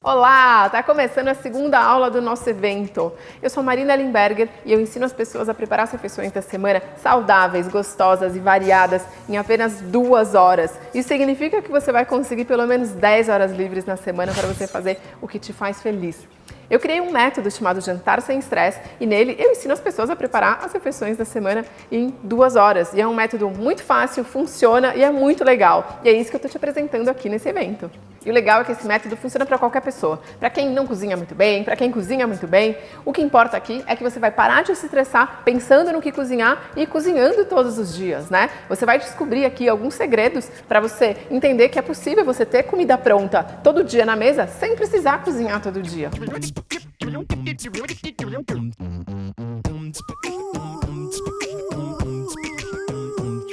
Olá, tá começando a segunda aula do nosso evento. Eu sou Marina Limberger e eu ensino as pessoas a preparar as refeições da semana saudáveis, gostosas e variadas em apenas 2 horas. Isso significa que você vai conseguir pelo menos 10 horas livres na semana para você fazer o que te faz feliz. Eu criei um método chamado Jantar Sem Estresse e nele eu ensino as pessoas a preparar as refeições da semana em 2 horas. E é um método muito fácil, funciona e é muito legal. E é isso que eu estou te apresentando aqui nesse evento. E o legal é que esse método funciona para qualquer pessoa. Para quem não cozinha muito bem, para quem cozinha muito bem. O que importa aqui é que você vai parar de se estressar pensando no que cozinhar e cozinhando todos os dias, né? Você vai descobrir aqui alguns segredos para você entender que é possível você ter comida pronta todo dia na mesa sem precisar cozinhar todo dia.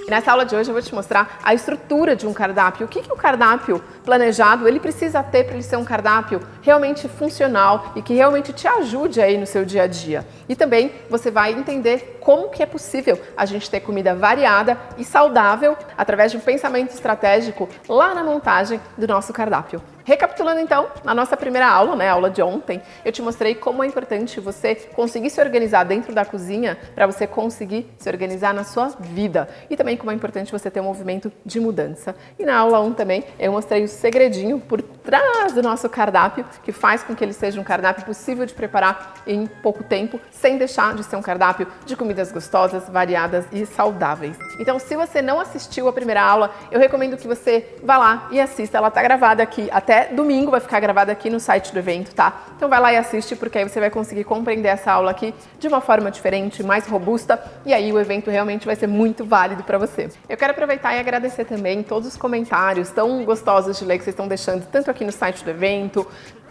E nessa aula de hoje eu vou te mostrar a estrutura de um cardápio. O que o cardápio planejado ele precisa ter para ele ser um cardápio realmente funcional e que realmente te ajude aí no seu dia a dia. E também você vai entender como que é possível a gente ter comida variada e saudável através de um pensamento estratégico lá na montagem do nosso cardápio. Recapitulando então, na nossa primeira aula, a aula de ontem, eu te mostrei como é importante você conseguir se organizar dentro da cozinha para você conseguir se organizar na sua vida. E também como é importante você ter um movimento de mudança. E na aula 1 também, eu mostrei o segredinho por trás do nosso cardápio, que faz com que ele seja um cardápio possível de preparar em pouco tempo, sem deixar de ser um cardápio de comidas gostosas, variadas e saudáveis. Então, se você não assistiu a primeira aula, eu recomendo que você vá lá e assista. Ela está gravada aqui até domingo, vai ficar gravada aqui no site do evento, tá? Então vai lá e assiste, porque aí você vai conseguir compreender essa aula aqui de uma forma diferente, mais robusta, e aí o evento realmente vai ser muito válido para você. Eu quero aproveitar e agradecer também todos os comentários tão gostosos de ler que vocês estão deixando, tanto aqui no site do evento,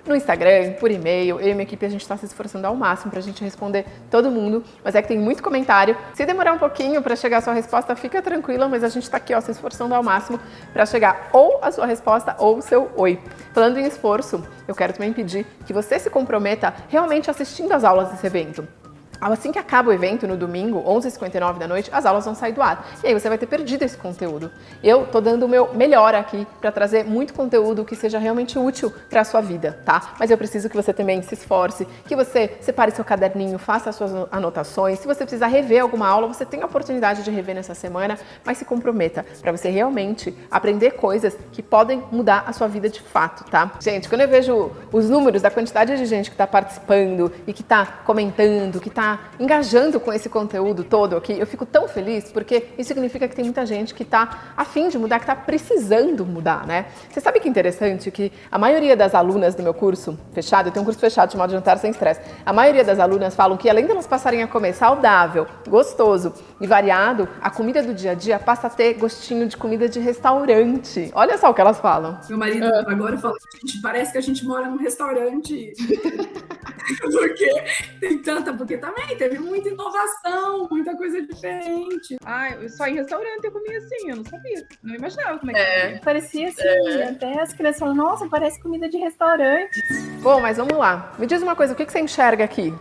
no Instagram, por e-mail. Eu e minha equipe, a gente está se esforçando ao máximo para a gente responder todo mundo, mas é que tem muito comentário. Se demorar um pouquinho para chegar a sua resposta, fica tranquila, mas a gente está aqui se esforçando ao máximo para chegar ou a sua resposta ou o seu oi. Falando em esforço, eu quero também pedir que você se comprometa realmente assistindo às aulas desse evento. Assim que acaba o evento, no domingo, 11h59 da noite, as aulas vão sair do ar. E aí você vai ter perdido esse conteúdo. Eu tô dando o meu melhor aqui para trazer muito conteúdo que seja realmente útil para a sua vida, tá? Mas eu preciso que você também se esforce, que você separe seu caderninho, faça as suas anotações. Se você precisar rever alguma aula, você tem a oportunidade de rever nessa semana, mas se comprometa para você realmente aprender coisas que podem mudar a sua vida de fato, tá? Gente, quando eu vejo os números da quantidade de gente que está participando e que está comentando, que está engajando com esse conteúdo todo aqui, eu fico tão feliz, porque isso significa que tem muita gente que está a fim de mudar, que está precisando mudar, né? Você sabe que é interessante que a maioria das alunas do meu curso fechado, eu tenho um curso fechado chamado Jantar Sem Estresse, a maioria das alunas falam que além de elas passarem a comer saudável, gostoso e variado, a comida do dia a dia passa a ter gostinho de comida de restaurante. Olha só o que elas falam. Meu marido agora fala, gente, parece que a gente mora num restaurante. Porque também teve muita inovação, muita coisa diferente. Só em restaurante eu comia assim, eu não sabia. Não imaginava como é que comia. Parecia assim, até as crianças falam, nossa, parece comida de restaurante. Bom, mas vamos lá. Me diz uma coisa, o que você enxerga aqui?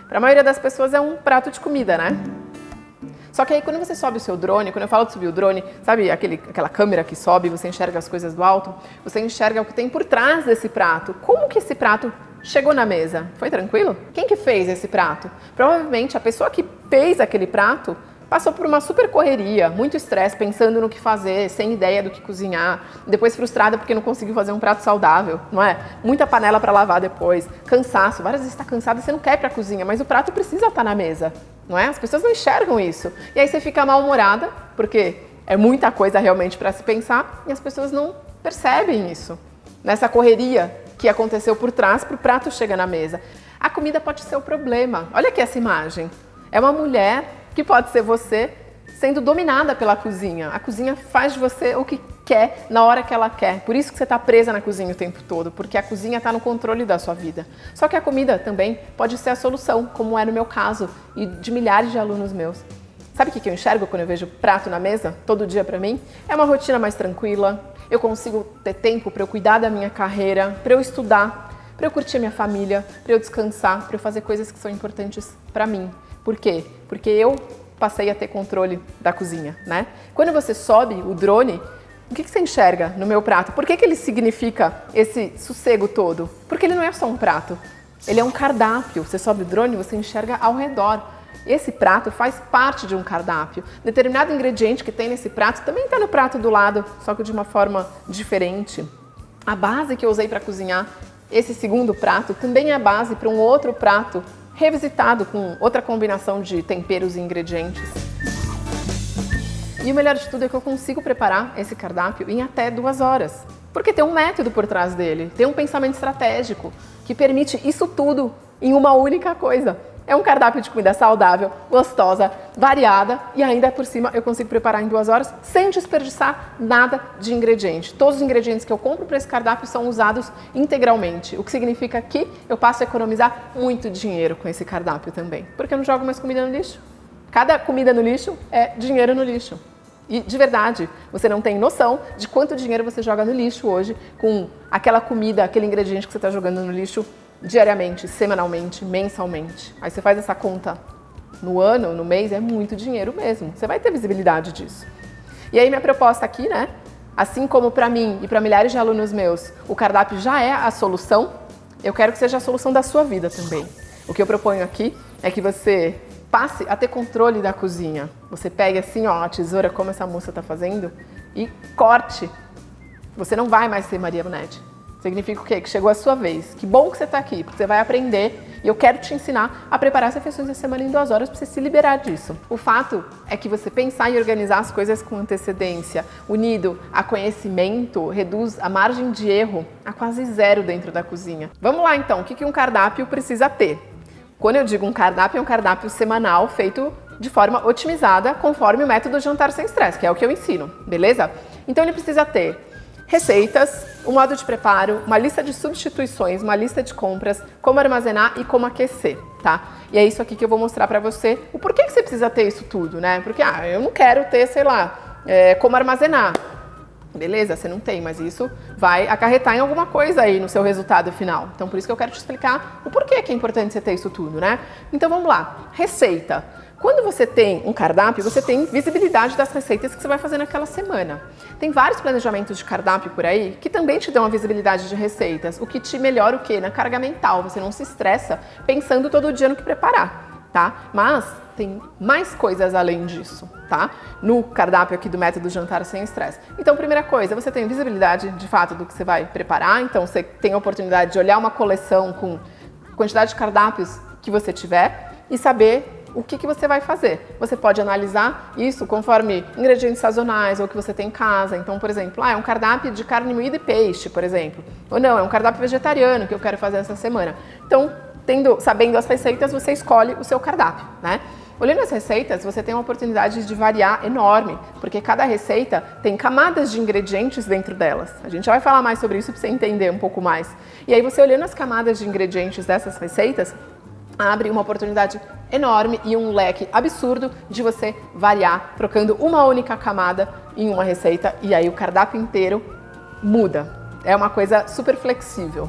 Para a maioria das pessoas é um prato de comida, né? Só que aí quando você sobe o seu drone, quando eu falo de subir o drone, sabe aquela câmera que sobe, você enxerga as coisas do alto, você enxerga o que tem por trás desse prato. Como que esse prato chegou na mesa? Foi tranquilo? Quem que fez esse prato? Provavelmente a pessoa que fez aquele prato passou por uma super correria, muito estresse, pensando no que fazer, sem ideia do que cozinhar, depois frustrada porque não conseguiu fazer um prato saudável, não é? Muita panela para lavar depois, cansaço, várias vezes está cansada e você não quer ir para a cozinha, mas o prato precisa estar na mesa, não é? As pessoas não enxergam isso. E aí você fica mal-humorada, porque é muita coisa realmente para se pensar e as pessoas não percebem isso. Nessa correria que aconteceu por trás para o prato chegar na mesa. A comida pode ser o problema. Olha aqui essa imagem. É uma mulher que pode ser você sendo dominada pela cozinha. A cozinha faz de você o que quer, na hora que ela quer. Por isso que você está presa na cozinha o tempo todo, porque a cozinha está no controle da sua vida. Só que a comida também pode ser a solução, como é no meu caso e de milhares de alunos meus. Sabe o que eu enxergo quando eu vejo prato na mesa, todo dia para mim? É uma rotina mais tranquila, eu consigo ter tempo para eu cuidar da minha carreira, para eu estudar, para eu curtir a minha família, para eu descansar, para eu fazer coisas que são importantes para mim. Por quê? Porque eu passei a ter controle da cozinha, né? Quando você sobe o drone, O que você enxerga no meu prato? Por que ele significa esse sossego todo? Porque ele não é só um prato, ele é um cardápio. Você sobe o drone e você enxerga ao redor. Esse prato faz parte de um cardápio. Determinado ingrediente que tem nesse prato também está no prato do lado, só que de uma forma diferente. A base que eu usei para cozinhar esse segundo prato também é a base para um outro prato revisitado com outra combinação de temperos e ingredientes. E o melhor de tudo é que eu consigo preparar esse cardápio em até 2 horas. Porque tem um método por trás dele, tem um pensamento estratégico que permite isso tudo em uma única coisa. É um cardápio de comida saudável, gostosa, variada e ainda por cima eu consigo preparar em 2 horas sem desperdiçar nada de ingrediente. Todos os ingredientes que eu compro para esse cardápio são usados integralmente, o que significa que eu passo a economizar muito dinheiro com esse cardápio também, porque eu não jogo mais comida no lixo. Cada comida no lixo é dinheiro no lixo. E de verdade, você não tem noção de quanto dinheiro você joga no lixo hoje com aquela comida, aquele ingrediente que você está jogando no lixo diariamente, semanalmente, mensalmente. Aí você faz essa conta no ano, no mês, é muito dinheiro mesmo. Você vai ter visibilidade disso. E aí minha proposta aqui, né? Assim como para mim e para milhares de alunos meus, o cardápio já é a solução, eu quero que seja a solução da sua vida também. O que eu proponho aqui é que você passe a ter controle da cozinha. Você pegue assim, ó, a tesoura, como essa moça está fazendo, e corte. Você não vai mais ser Maria Bonetti. Significa o quê? Que chegou a sua vez. Que bom que você está aqui, porque você vai aprender e eu quero te ensinar a preparar as refeições da semana em 2 horas para você se liberar disso. O fato é que você pensar e organizar as coisas com antecedência, unido a conhecimento, reduz a margem de erro a quase 0 dentro da cozinha. Vamos lá então, o que um cardápio precisa ter? Quando eu digo um cardápio, é um cardápio semanal feito de forma otimizada conforme o método Jantar Sem Estresse, que é o que eu ensino, beleza? Então ele precisa ter receitas, um modo de preparo, uma lista de substituições, uma lista de compras, como armazenar e como aquecer, tá? E é isso aqui que eu vou mostrar pra você o porquê que você precisa ter isso tudo, né? Porque, eu não quero ter, sei lá, como armazenar. Beleza, você não tem, mas isso vai acarretar em alguma coisa aí no seu resultado final. Então, por isso que eu quero te explicar o porquê que é importante você ter isso tudo, né? Então, vamos lá. Receita. Quando você tem um cardápio, você tem visibilidade das receitas que você vai fazer naquela semana. Tem vários planejamentos de cardápio por aí que também te dão a visibilidade de receitas, o que te melhora o quê? Na carga mental. Você não se estressa pensando todo dia no que preparar, tá? Mas tem mais coisas além disso, tá? No cardápio aqui do método Jantar Sem Estresse. Então, primeira coisa, você tem visibilidade de fato do que você vai preparar, então você tem a oportunidade de olhar uma coleção com quantidade de cardápios que você tiver e saber o que você vai fazer. Você pode analisar isso conforme ingredientes sazonais ou o que você tem em casa. Então, por exemplo, é um cardápio de carne moída e peixe, por exemplo. Ou não, é um cardápio vegetariano que eu quero fazer essa semana. Então, sabendo as receitas, você escolhe o seu cardápio, né? Olhando as receitas, você tem uma oportunidade de variar enorme, porque cada receita tem camadas de ingredientes dentro delas. A gente já vai falar mais sobre isso para você entender um pouco mais. E aí você olhando as camadas de ingredientes dessas receitas, abre uma oportunidade enorme e um leque absurdo de você variar, trocando uma única camada em uma receita e aí o cardápio inteiro muda. É uma coisa super flexível.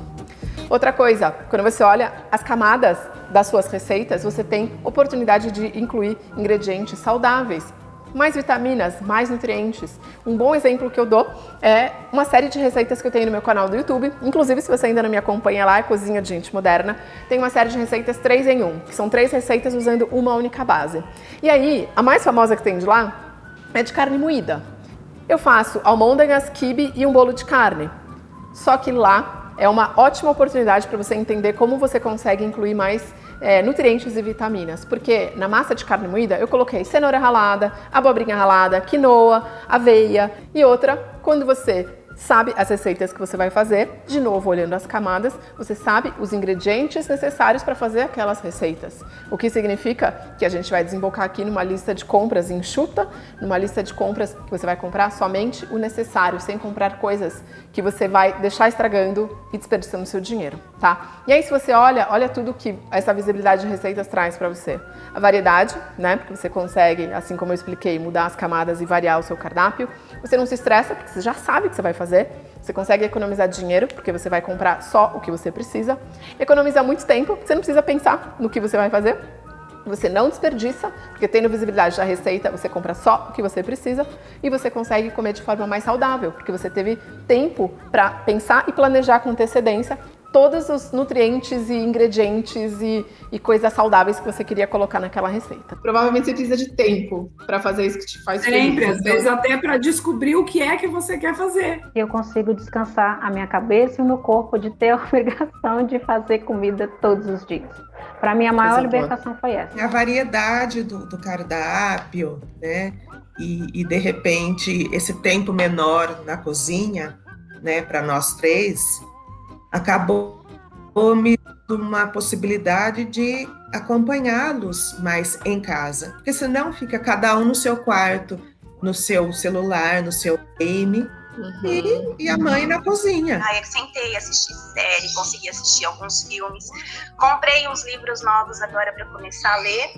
Outra coisa, quando você olha as camadas das suas receitas, você tem oportunidade de incluir ingredientes saudáveis, mais vitaminas, mais nutrientes. Um bom exemplo que eu dou é uma série de receitas que eu tenho no meu canal do YouTube. Inclusive, se você ainda não me acompanha lá, é Cozinha de Gente Moderna. Tem uma série de receitas 3 em 1, que são 3 receitas usando uma única base. E aí, a mais famosa que tem de lá é de carne moída. Eu faço almôndegas, quibe e um bolo de carne. Só que lá é uma ótima oportunidade para você entender como você consegue incluir mais nutrientes e vitaminas, porque na massa de carne moída eu coloquei cenoura ralada, abobrinha ralada, quinoa, aveia e outra. Quando você sabe as receitas que você vai fazer, de novo olhando as camadas, você sabe os ingredientes necessários para fazer aquelas receitas. O que significa que a gente vai desembocar aqui numa lista de compras enxuta, numa lista de compras que você vai comprar somente o necessário, sem comprar coisas que você vai deixar estragando e desperdiçando seu dinheiro, tá? E aí se você olha tudo que essa visibilidade de receitas traz para você. A variedade, né? Porque você consegue, assim como eu expliquei, mudar as camadas e variar o seu cardápio. Você não se estressa, porque você já sabe o que você vai fazer. Você consegue economizar dinheiro, porque você vai comprar só o que você precisa. Economiza muito tempo, você não precisa pensar no que você vai fazer. Você não desperdiça, porque tendo visibilidade da receita, você compra só o que você precisa e você consegue comer de forma mais saudável, porque você teve tempo para pensar e planejar com antecedência todos os nutrientes e ingredientes e coisas saudáveis que você queria colocar naquela receita. Provavelmente você precisa de tempo para fazer isso que te faz feliz. Sempre, às vezes até para descobrir o que é que você quer fazer. Eu consigo descansar a minha cabeça e o meu corpo de ter a obrigação de fazer comida todos os dias. Para mim, a maior libertação foi essa. A variedade do cardápio, né? E de repente, esse tempo menor na cozinha, né, para nós três, acabou me dando uma possibilidade de acompanhá-los mais em casa. Porque senão fica cada um no seu quarto, no seu celular, no seu game, e a mãe na cozinha. Aí eu sentei, assisti série, consegui assistir alguns filmes, comprei uns livros novos agora para começar a ler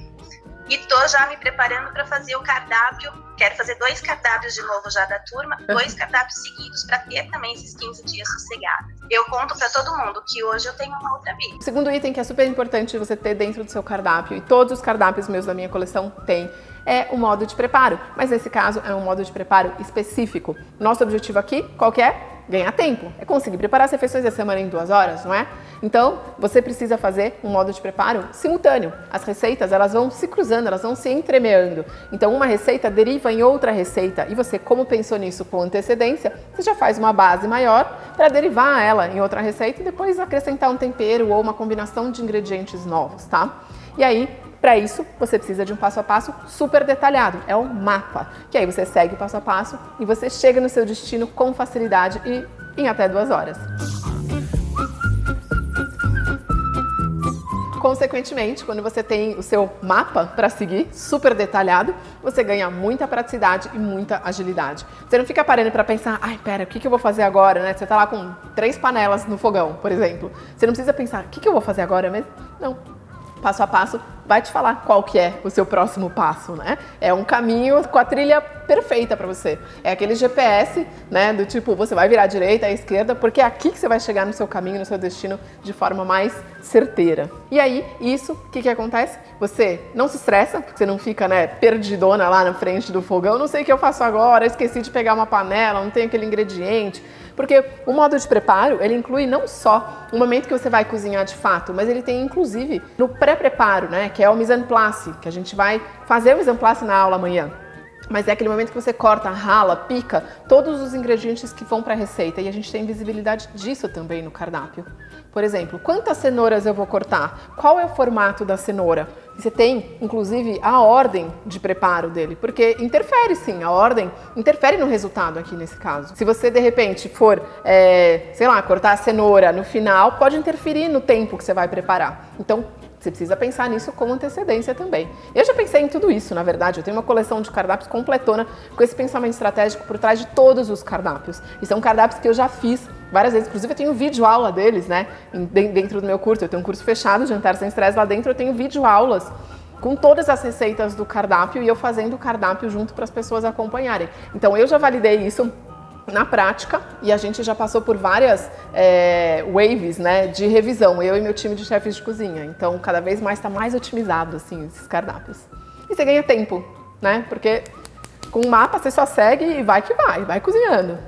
e tô já me preparando para fazer o cardápio. Quero fazer 2 cardápios de novo já da turma, 2 cardápios seguidos para ter também esses 15 dias sossegados. Eu conto para todo mundo que hoje eu tenho uma outra vida. O segundo item que é super importante você ter dentro do seu cardápio, e todos os cardápios meus da minha coleção têm, é o modo de preparo. Mas nesse caso é um modo de preparo específico. Nosso objetivo aqui, qual que é? Ganhar tempo. É conseguir preparar as refeições da semana em 2 horas, não é? Então, você precisa fazer um modo de preparo simultâneo. As receitas, elas vão se cruzando, elas vão se entremeando. Então, uma receita deriva em outra receita. E você, como pensou nisso com antecedência, você já faz uma base maior para derivar ela em outra receita e depois acrescentar um tempero ou uma combinação de ingredientes novos, tá? E aí, para isso, você precisa de um passo a passo super detalhado, é o mapa, que aí você segue o passo a passo e você chega no seu destino com facilidade e em até 2 horas. Consequentemente, quando você tem o seu mapa para seguir, super detalhado, você ganha muita praticidade e muita agilidade. Você não fica parando para pensar, ai, pera, o que eu vou fazer agora, né? Você tá lá com 3 panelas no fogão, por exemplo. Você não precisa pensar, o que eu vou fazer agora mesmo? Não. Passo a passo vai te falar qual que é o seu próximo passo, né? É um caminho com a trilha perfeita para você. É aquele GPS, né, do tipo, você vai virar à direita, à esquerda, porque é aqui que você vai chegar no seu caminho, no seu destino de forma mais certeira. E aí, isso, o que acontece? Você não se estressa, porque você não fica, né, perdidona lá na frente do fogão, não sei o que eu faço agora, esqueci de pegar uma panela, não tem aquele ingrediente. Porque o modo de preparo, ele inclui não só o momento que você vai cozinhar de fato, mas ele tem inclusive no pré-preparo, né, que é o mise en place, que a gente vai fazer o mise en place na aula amanhã. Mas é aquele momento que você corta, rala, pica todos os ingredientes que vão para a receita e a gente tem visibilidade disso também no cardápio. Por exemplo, quantas cenouras eu vou cortar? Qual é o formato da cenoura? Você tem, inclusive, a ordem de preparo dele, porque interfere sim, a ordem interfere no resultado aqui nesse caso. Se você, de repente, for, sei lá, cortar a cenoura no final, pode interferir no tempo que você vai preparar. Então, você precisa pensar nisso com antecedência também. Eu já pensei em tudo isso, na verdade. Eu tenho uma coleção de cardápios completona com esse pensamento estratégico por trás de todos os cardápios. E são cardápios que eu já fiz várias vezes. Inclusive, eu tenho vídeo aula deles, né? Dentro do meu curso. Eu tenho um curso fechado, Jantar Sem Estresse. Lá dentro eu tenho vídeo aulas com todas as receitas do cardápio e eu fazendo o cardápio junto para as pessoas acompanharem. Então, eu já validei isso na prática e a gente já passou por várias waves, né, de revisão, eu e meu time de chefes de cozinha. Então, cada vez mais está mais otimizado, assim, esses cardápios. E você ganha tempo, né, porque com o mapa você só segue e vai que vai cozinhando.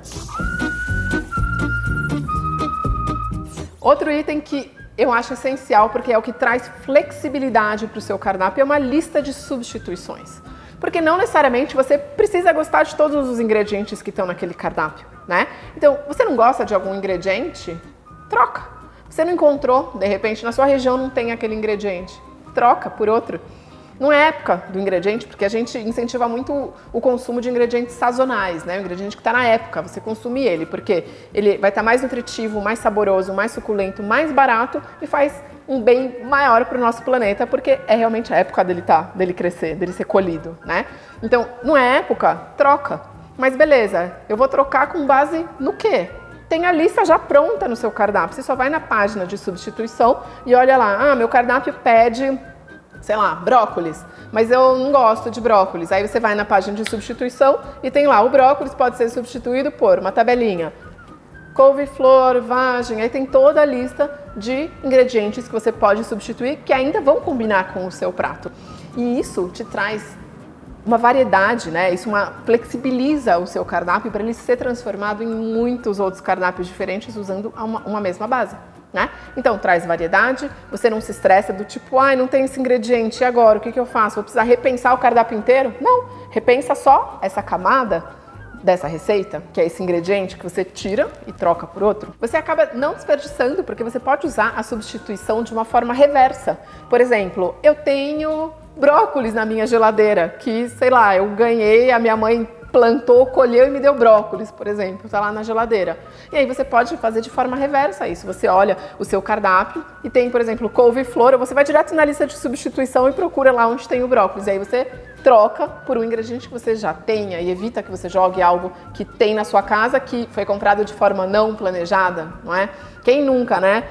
Outro item que eu acho essencial, porque é o que traz flexibilidade para o seu cardápio, é uma lista de substituições. Porque não necessariamente você precisa gostar de todos os ingredientes que estão naquele cardápio, né? Então, você não gosta de algum ingrediente? Troca. Você não encontrou, de repente, na sua região não tem aquele ingrediente. Troca por outro. Não é época do ingrediente, porque a gente incentiva muito o consumo de ingredientes sazonais, né? O ingrediente que está na época, você consumir ele, porque ele vai estar mais nutritivo, mais saboroso, mais suculento, mais barato e faz um bem maior para o nosso planeta, porque é realmente a época dele crescer, dele ser colhido, né? Então, não é época, troca. Mas beleza, eu vou trocar com base no quê? Tem a lista já pronta no seu cardápio. Você só vai na página de substituição e olha lá, meu cardápio pede, sei lá, brócolis, mas eu não gosto de brócolis. Aí você vai na página de substituição e tem lá, o brócolis pode ser substituído por uma tabelinha. couve-flor, vagem, aí tem toda a lista de ingredientes que você pode substituir que ainda vão combinar com o seu prato. E isso te traz uma variedade, né? Isso flexibiliza o seu cardápio para ele ser transformado em muitos outros cardápios diferentes usando uma mesma base, né? Então traz variedade, você não se estressa do tipo, ai, não tem esse ingrediente, e agora? O que eu faço? Vou precisar repensar o cardápio inteiro? Não, repensa só essa camada dessa receita, que é esse ingrediente que você tira e troca por outro. Você acaba não desperdiçando, porque você pode usar a substituição de uma forma reversa. Por exemplo, eu tenho brócolis na minha geladeira, que, sei lá, eu ganhei, a minha mãe plantou, colheu e me deu brócolis, por exemplo, tá lá na geladeira. E aí você pode fazer de forma reversa isso. Você olha o seu cardápio e tem, por exemplo, couve-flor, ou você vai direto na lista de substituição e procura lá onde tem o brócolis. E aí você troca por um ingrediente que você já tenha e evita que você jogue algo que tem na sua casa, que foi comprado de forma não planejada, não é? Quem nunca, né?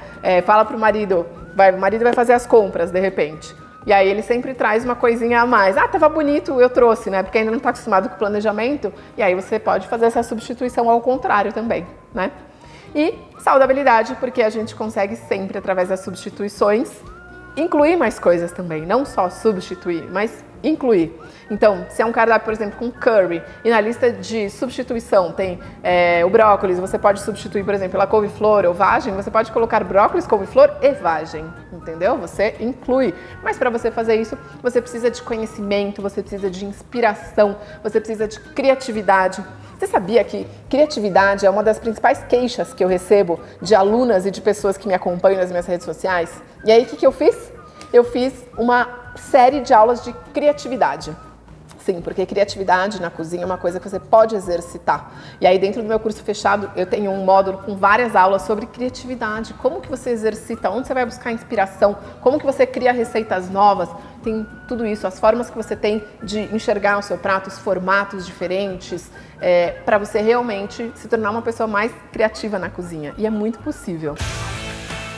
Fala pro marido, o marido vai fazer as compras, de repente. E aí ele sempre traz uma coisinha a mais. Ah, tava bonito, eu trouxe, né? Porque ainda não está acostumado com o planejamento. E aí você pode fazer essa substituição ao contrário também, né? E saudabilidade, porque a gente consegue sempre, através das substituições, incluir mais coisas também. Não só substituir, mas incluir. Então, se é um cardápio, por exemplo, com curry, e na lista de substituição tem o brócolis, você pode substituir, por exemplo, pela couve-flor ou vagem, você pode colocar brócolis, couve-flor e vagem, entendeu? Você inclui. Mas para você fazer isso, você precisa de conhecimento, você precisa de inspiração, você precisa de criatividade. Você sabia que criatividade é uma das principais queixas que eu recebo de alunas e de pessoas que me acompanham nas minhas redes sociais? E aí, o que eu fiz? Eu fiz uma série de aulas de criatividade. Sim, porque criatividade na cozinha é uma coisa que você pode exercitar. E aí dentro do meu curso fechado eu tenho um módulo com várias aulas sobre criatividade. Como que você exercita, onde você vai buscar inspiração, como que você cria receitas novas. Tem tudo isso, as formas que você tem de enxergar o seu prato, os formatos diferentes, para você realmente se tornar uma pessoa mais criativa na cozinha. E é muito possível.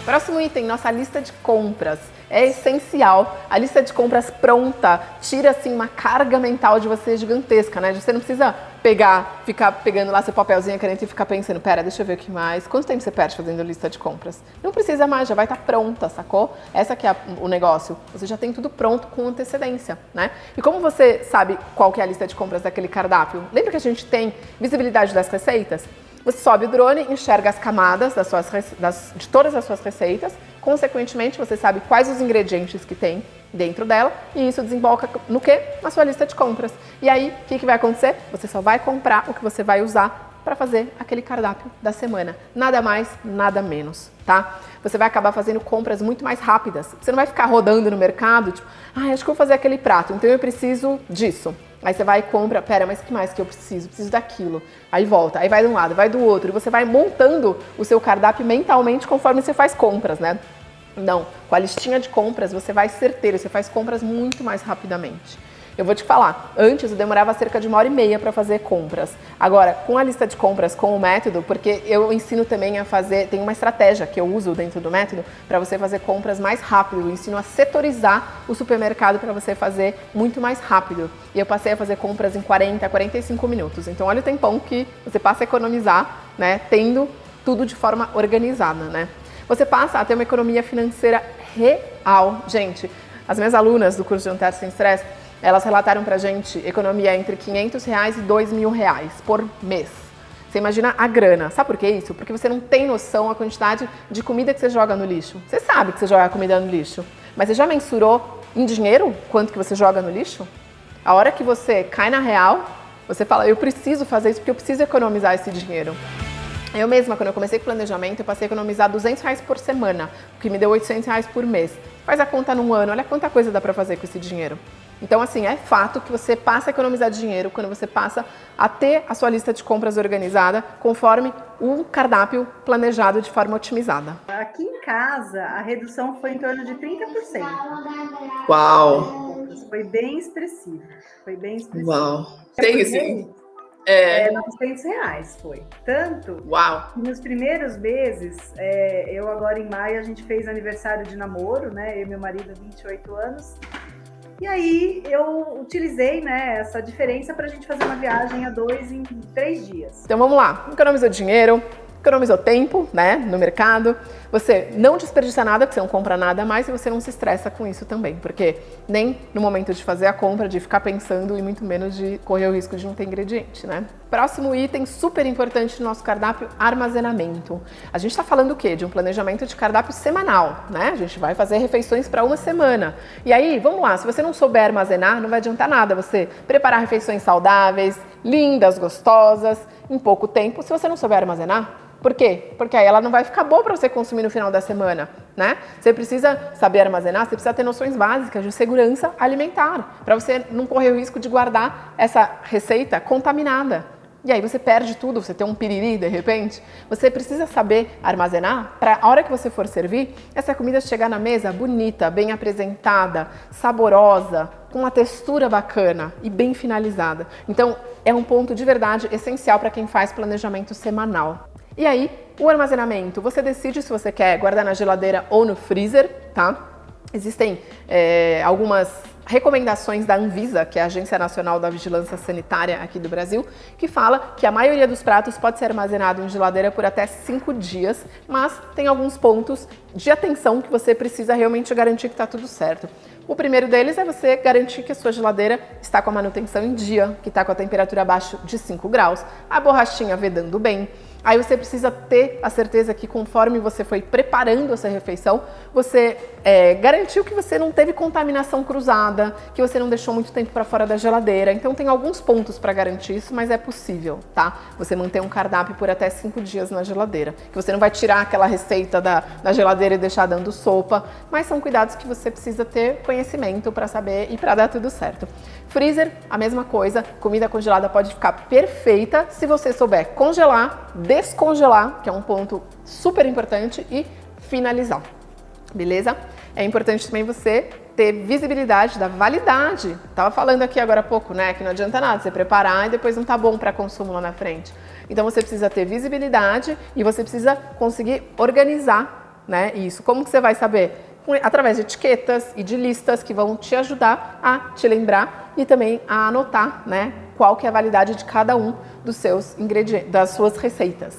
Próximo item, nossa lista de compras. É essencial. A lista de compras pronta tira assim uma carga mental de você gigantesca, né? Você não precisa ficar pegando lá seu papelzinho, caneta e ficar pensando, pera, deixa eu ver o que mais. Quanto tempo você perde fazendo lista de compras? Não precisa mais, já vai estar pronta, sacou? Essa que é o negócio. Você já tem tudo pronto com antecedência, né? E como você sabe qual que é a lista de compras daquele cardápio? Lembra que a gente tem visibilidade das receitas? Você sobe o drone, enxerga as camadas de todas as suas receitas, consequentemente você sabe quais os ingredientes que tem dentro dela e isso desemboca no quê? Na sua lista de compras. E aí, o que vai acontecer? Você só vai comprar o que você vai usar para fazer aquele cardápio da semana. Nada mais, nada menos, tá? Você vai acabar fazendo compras muito mais rápidas. Você não vai ficar rodando no mercado, tipo, acho que eu vou fazer aquele prato, então eu preciso disso. Aí você vai e compra, pera, mas o que mais que eu preciso? Preciso daquilo. Aí volta, aí vai de um lado, vai do outro. E você vai montando o seu cardápio mentalmente conforme você faz compras, né? Não, com a listinha de compras você vai certeiro, você faz compras muito mais rapidamente. Eu vou te falar, antes eu demorava cerca de 1h30 para fazer compras. Agora, com a lista de compras, com o método, porque eu ensino também a fazer, tem uma estratégia que eu uso dentro do método para você fazer compras mais rápido. Eu ensino a setorizar o supermercado para você fazer muito mais rápido. E eu passei a fazer compras em 40, 45 minutos. Então, olha o tempão que você passa a economizar, né, tendo tudo de forma organizada, né? Você passa a ter uma economia financeira real. Gente, as minhas alunas do curso de Jantar Sem Estresse, elas relataram pra gente economia entre R$500 e R$2.000 por mês. Você imagina a grana. Sabe por que isso? Porque você não tem noção a quantidade de comida que você joga no lixo. Você sabe que você joga a comida no lixo, mas você já mensurou em dinheiro quanto que você joga no lixo? A hora que você cai na real, você fala, eu preciso fazer isso porque eu preciso economizar esse dinheiro. Eu mesma, quando eu comecei com planejamento, eu passei a economizar R$200 por semana, o que me deu R$800 por mês. Faz a conta num ano, olha quanta coisa dá pra fazer com esse dinheiro. Então, assim, é fato que você passa a economizar dinheiro quando você passa a ter a sua lista de compras organizada conforme um cardápio planejado de forma otimizada. Aqui em casa, a redução foi em torno de 30%. Uau! Foi bem expressivo. Foi bem expressivo. Uau! Tem assim... R$900 foi. Tanto Uau. que nos primeiros meses, eu agora em maio, a gente fez aniversário de namoro, né? Eu e meu marido, 28 anos. E aí eu utilizei, né, essa diferença para a gente fazer uma viagem a 2 em 3 dias. Então vamos lá, economizou dinheiro, economizou tempo, né, no mercado, você não desperdiça nada, porque você não compra nada mais, e você não se estressa com isso também, porque nem no momento de fazer a compra, de ficar pensando, e muito menos de correr o risco de não ter ingrediente, né? Próximo item super importante no nosso cardápio, armazenamento. A gente está falando o quê? De um planejamento de cardápio semanal, né? A gente vai fazer refeições para uma semana. E aí, vamos lá, se você não souber armazenar, não vai adiantar nada você preparar refeições saudáveis, lindas, gostosas, em pouco tempo, se você não souber armazenar. Por quê? Porque aí ela não vai ficar boa para você consumir no final da semana, né? Você precisa saber armazenar, você precisa ter noções básicas de segurança alimentar, para você não correr o risco de guardar essa receita contaminada. E aí você perde tudo, você tem um piriri de repente. Você precisa saber armazenar para a hora que você for servir, essa comida chegar na mesa bonita, bem apresentada, saborosa, com uma textura bacana e bem finalizada. Então, é um ponto de verdade essencial para quem faz planejamento semanal. E aí, o armazenamento, você decide se você quer guardar na geladeira ou no freezer, tá? Existem algumas recomendações da Anvisa, que é a Agência Nacional da Vigilância Sanitária aqui do Brasil, que fala que a maioria dos pratos pode ser armazenado em geladeira por até 5 dias, mas tem alguns pontos de atenção que você precisa realmente garantir que está tudo certo. O primeiro deles é você garantir que a sua geladeira está com a manutenção em dia, que está com a temperatura abaixo de 5 graus, a borrachinha vedando bem. Aí você precisa ter a certeza que conforme você foi preparando essa refeição, você garantiu que você não teve contaminação cruzada, que você não deixou muito tempo para fora da geladeira. Então tem alguns pontos para garantir isso, mas é possível, tá? Você manter um cardápio por até 5 dias na geladeira. Que você não vai tirar aquela receita da geladeira e deixar dando sopa, mas são cuidados que você precisa ter conhecimento para saber e para dar tudo certo. Freezer, a mesma coisa, comida congelada pode ficar perfeita se você souber congelar, descongelar, que é um ponto super importante, e finalizar, beleza? É importante também você ter visibilidade da validade. Tava falando aqui agora há pouco, né, que não adianta nada você preparar e depois não tá bom para consumo lá na frente. Então você precisa ter visibilidade e você precisa conseguir organizar, né, isso. Como que você vai saber? Através de etiquetas e de listas que vão te ajudar a te lembrar e também a anotar, né, qual que é a validade de cada um dos seus ingredientes, das suas receitas.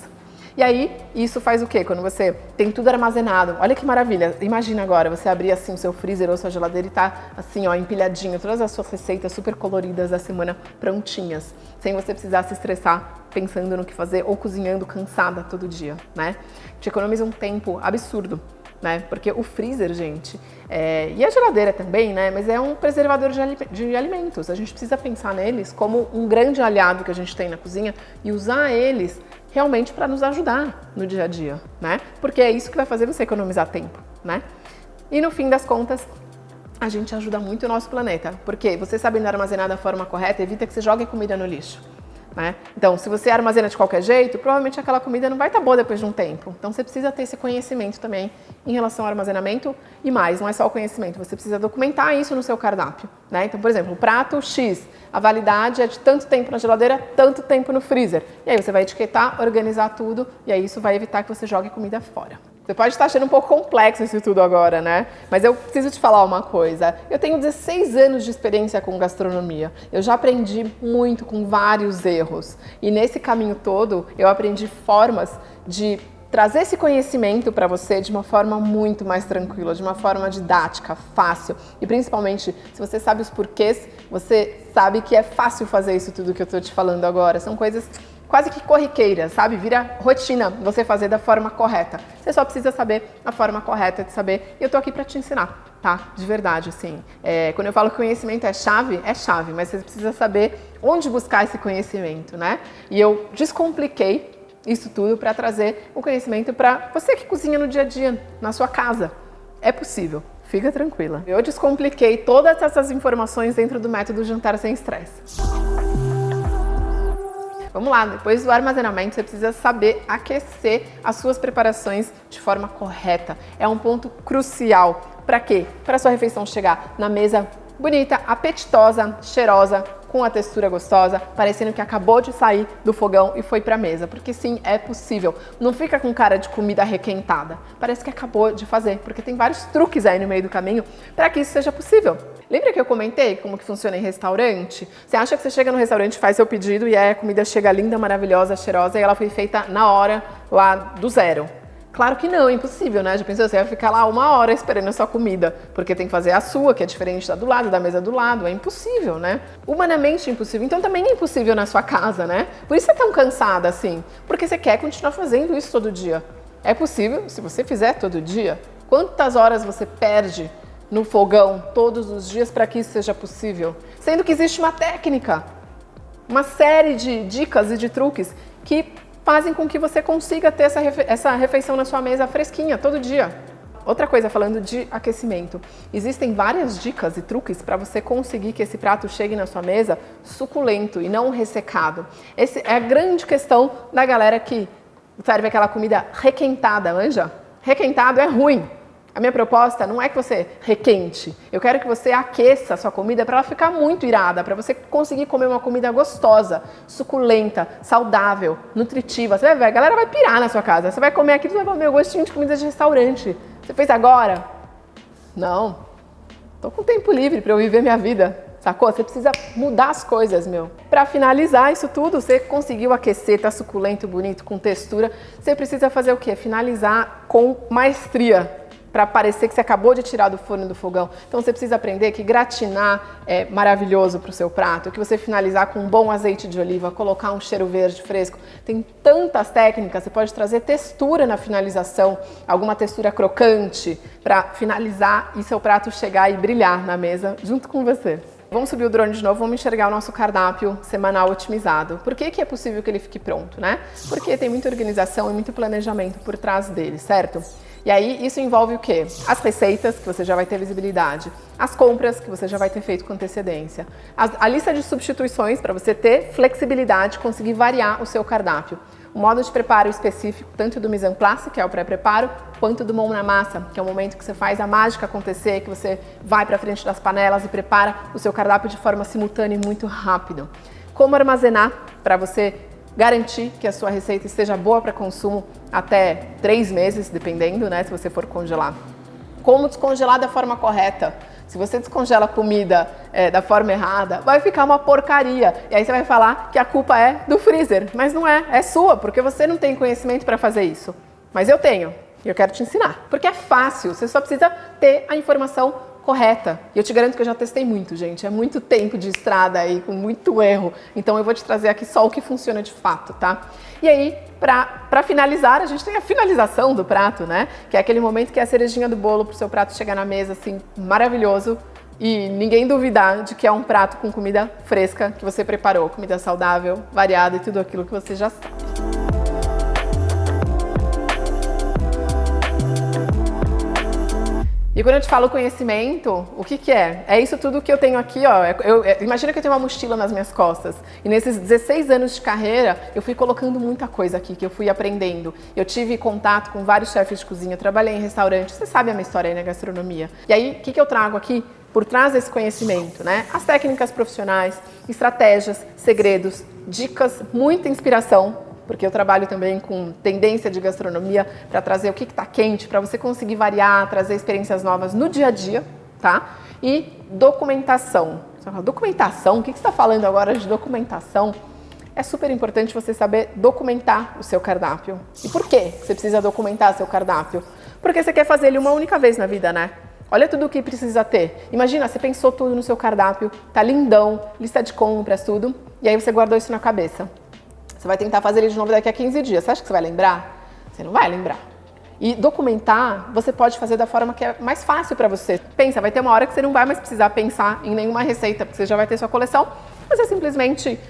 E aí, isso faz o quê? Quando você tem tudo armazenado, olha que maravilha, imagina agora, você abrir assim o seu freezer ou sua geladeira e tá assim, ó, empilhadinho, todas as suas receitas super coloridas da semana prontinhas, sem você precisar se estressar pensando no que fazer ou cozinhando cansada todo dia, né? Te economiza um tempo absurdo, né? Porque o freezer, gente, e a geladeira também, né? Mas é um preservador de alimentos. A gente precisa pensar neles como um grande aliado que a gente tem na cozinha e usar eles realmente para nos ajudar no dia a dia, né? Porque é isso que vai fazer você economizar tempo, né? E no fim das contas, a gente ajuda muito o nosso planeta, porque você sabendo armazenar da forma correta, evita que você jogue comida no lixo, né? Então, se você armazena de qualquer jeito, provavelmente aquela comida não vai estar boa depois de um tempo. Então, você precisa ter esse conhecimento também em relação ao armazenamento e mais, não é só o conhecimento, você precisa documentar isso no seu cardápio, né? Então, por exemplo, o prato X, a validade é de tanto tempo na geladeira, tanto tempo no freezer. E aí você vai etiquetar, organizar tudo e aí isso vai evitar que você jogue comida fora. Você pode estar achando um pouco complexo isso tudo agora, né? Mas eu preciso te falar uma coisa. Eu tenho 16 anos de experiência com gastronomia. Eu já aprendi muito com vários erros. E nesse caminho todo, eu aprendi formas de trazer esse conhecimento para você de uma forma muito mais tranquila, de uma forma didática, fácil. E principalmente, se você sabe os porquês, você sabe que é fácil fazer isso tudo que eu estou te falando agora. São coisas quase que corriqueiras, sabe? Vira rotina você fazer da forma correta. Você só precisa saber a forma correta de saber. E eu tô aqui para te ensinar, tá? De verdade, assim. Quando eu falo que conhecimento é chave, mas você precisa saber onde buscar esse conhecimento, né? E eu descompliquei isso tudo para trazer o conhecimento para você que cozinha no dia a dia, na sua casa. É possível. Fica tranquila. Eu descompliquei todas essas informações dentro do método Jantar Sem Estresse. Vamos lá, depois do armazenamento, você precisa saber aquecer as suas preparações de forma correta. É um ponto crucial. Para quê? Para a sua refeição chegar na mesa bonita, apetitosa, cheirosa, com a textura gostosa, parecendo que acabou de sair do fogão e foi pra mesa, porque sim, é possível. Não fica com cara de comida requentada, parece que acabou de fazer, porque tem vários truques aí no meio do caminho para que isso seja possível. Lembra que eu comentei como que funciona em restaurante? Você acha que você chega no restaurante, faz seu pedido e a comida chega linda, maravilhosa, cheirosa e ela foi feita na hora, lá do zero. Claro que não, é impossível, né? Já pensou, você vai ficar lá 1 hora esperando a sua comida, porque tem que fazer a sua, que é diferente da do lado, da mesa do lado, é impossível, né? Humanamente impossível, então também é impossível na sua casa, né? Por isso você é tão cansada assim, porque você quer continuar fazendo isso todo dia. É possível, se você fizer todo dia, quantas horas você perde no fogão todos os dias para que isso seja possível? Sendo que existe uma técnica, uma série de dicas e de truques que fazem com que você consiga ter essa refeição na sua mesa fresquinha todo dia. Outra coisa, falando de aquecimento, existem várias dicas e truques para você conseguir que esse prato chegue na sua mesa suculento e não ressecado. Essa é a grande questão da galera que serve aquela comida requentada, manja? Requentado é ruim. A minha proposta não é que você requente, eu quero que você aqueça a sua comida para ela ficar muito irada, para você conseguir comer uma comida gostosa, suculenta, saudável, nutritiva. Você vai ver, a galera vai pirar na sua casa, você vai comer aquilo e vai falar, meu, gostinho de comida de restaurante. Você fez agora? Não, tô com tempo livre para eu viver minha vida, sacou? Você precisa mudar as coisas, meu. Para finalizar isso tudo, você conseguiu aquecer, tá suculento, bonito, com textura, você precisa fazer o quê? Finalizar com maestria, para parecer que você acabou de tirar do forno do fogão. Então você precisa aprender que gratinar é maravilhoso para o seu prato, que você finalizar com um bom azeite de oliva, colocar um cheiro verde fresco. Tem tantas técnicas, você pode trazer textura na finalização, alguma textura crocante para finalizar e seu prato chegar e brilhar na mesa junto com você. Vamos subir o drone de novo, vamos enxergar o nosso cardápio semanal otimizado. Por que é possível que ele fique pronto, né? Porque tem muita organização e muito planejamento por trás dele, certo? E aí isso envolve o quê? As receitas, que você já vai ter visibilidade, as compras, que você já vai ter feito com antecedência, a lista de substituições para você ter flexibilidade, conseguir variar o seu cardápio, o modo de preparo específico, tanto do mise en place, que é o pré-preparo, quanto do mão na massa, que é o momento que você faz a mágica acontecer, que você vai para frente das panelas e prepara o seu cardápio de forma simultânea e muito rápido. Como armazenar para você garantir que a sua receita esteja boa para consumo até 3 meses, dependendo, né, se você for congelar. Como descongelar da forma correta. Se você descongela a comida da forma errada, vai ficar uma porcaria. E aí você vai falar que a culpa é do freezer, mas não é, é sua, porque você não tem conhecimento para fazer isso. Mas eu tenho, e eu quero te ensinar. Porque é fácil, você só precisa ter a informação correta. E eu te garanto que eu já testei muito, gente. É muito tempo de estrada aí, com muito erro. Então eu vou te trazer aqui só o que funciona de fato, tá? E aí, para finalizar, a gente tem a finalização do prato, né? Que é aquele momento que é a cerejinha do bolo pro seu prato chegar na mesa, assim, maravilhoso. E ninguém duvidar de que é um prato com comida fresca que você preparou. Comida saudável, variada e tudo aquilo que você já sabe. E quando eu te falo conhecimento, o que é? É isso tudo que eu tenho aqui, ó. Imagina que eu tenho uma mochila nas minhas costas. E nesses 16 anos de carreira, eu fui colocando muita coisa aqui, que eu fui aprendendo. Eu tive contato com vários chefes de cozinha, trabalhei em restaurante. Você sabe a minha história aí na gastronomia. E aí, o que eu trago aqui por trás desse conhecimento, né? As técnicas profissionais, estratégias, segredos, dicas, muita inspiração. Porque eu trabalho também com tendência de gastronomia para trazer o que está quente, para você conseguir variar, trazer experiências novas no dia a dia, tá? E documentação. Você fala, documentação? O que você está falando agora de documentação? É super importante você saber documentar o seu cardápio. E por que você precisa documentar seu cardápio? Porque você quer fazer ele uma única vez na vida, né? Olha tudo o que precisa ter. Imagina, você pensou tudo no seu cardápio, tá lindão, lista de compras, tudo, e aí você guardou isso na cabeça. Você vai tentar fazer ele de novo daqui a 15 dias. Você acha que você vai lembrar? Você não vai lembrar. E documentar, você pode fazer da forma que é mais fácil para você. Pensa, vai ter uma hora que você não vai mais precisar pensar em nenhuma receita, porque você já vai ter sua coleção. Você simplesmente